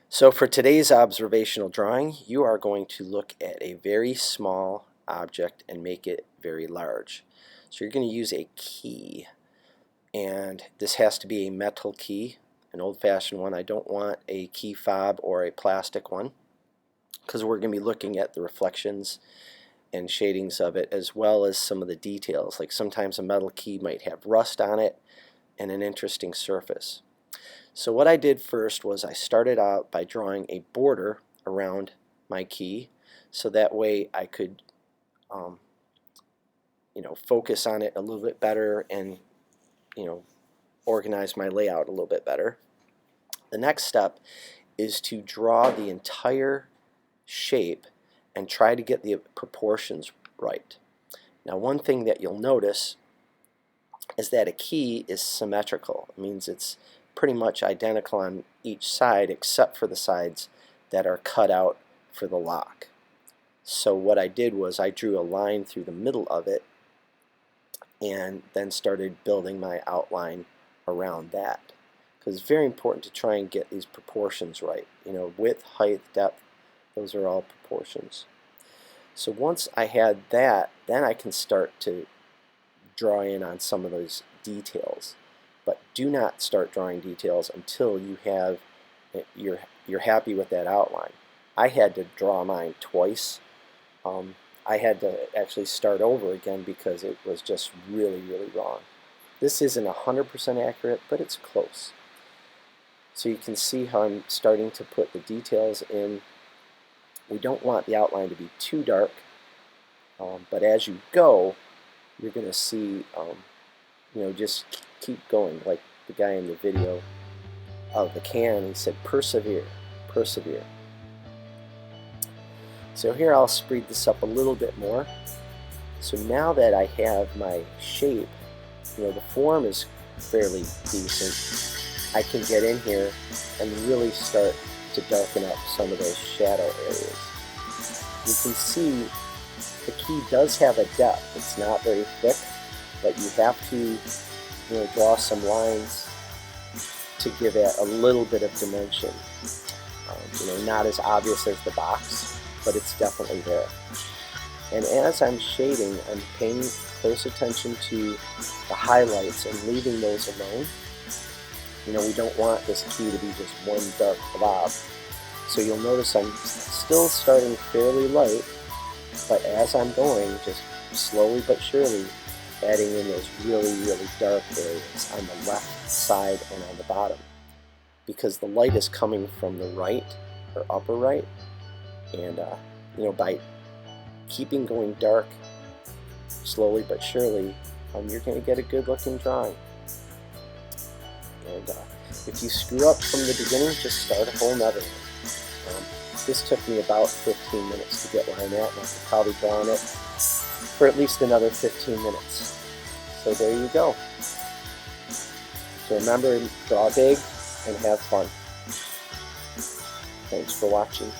So for today's observational drawing, you are going to look at a very small object and make it very large. So you're going to use a key, and this has to be a metal key, an old-fashioned one. I don't want a key fob or a plastic one, because we're going to be looking at the reflections and shadings of it, as well as some of the details. Like sometimes a metal key might have rust on it and an interesting surface. So what I did first was I started out by drawing a border around my key, so that way I could focus on it a little bit better and organize my layout a little bit better. The next step is to draw the entire shape and try to get the proportions right. Now, one thing that you'll notice is that a key is symmetrical. It means it's pretty much identical on each side except for the sides that are cut out for the lock. So what I did was I drew a line through the middle of it and then started building my outline around that, because it's very important to try and get these proportions right. Width, height, depth, those are all proportions. So once I had that, then I can start to draw in on some of those details. But do not start drawing details until you're happy with that outline. I had to draw mine twice. I had to actually start over again because it was just really, really wrong. This isn't 100% accurate, but it's close. So you can see how I'm starting to put the details in. We don't want the outline to be too dark, but as you go, you're going to see, just keep going, like the guy in the video of the can. He said, persevere, persevere. So here I'll speed this up a little bit more. So now that I have my shape, the form is fairly decent, I can get in here and really start to darken up some of those shadow areas. You can see the key does have a depth. It's not very thick, but you have to draw some lines to give it a little bit of dimension. Not as obvious as the box, but it's definitely there. And as I'm shading, I'm paying close attention to the highlights and leaving those alone. We don't want this key to be just one dark blob. So you'll notice I'm still starting fairly light, but as I'm going, just slowly but surely adding in those really, really dark areas on the left side and on the bottom, because the light is coming from the right or upper right, and by keeping going dark slowly but surely, you're going to get a good looking drawing. And if you screw up from the beginning, just start a whole nother one. This took me about 15 minutes to get where I'm at, and I could probably draw on it for at least another 15 minutes. So there you go. So remember, draw big and have fun. Thanks for watching.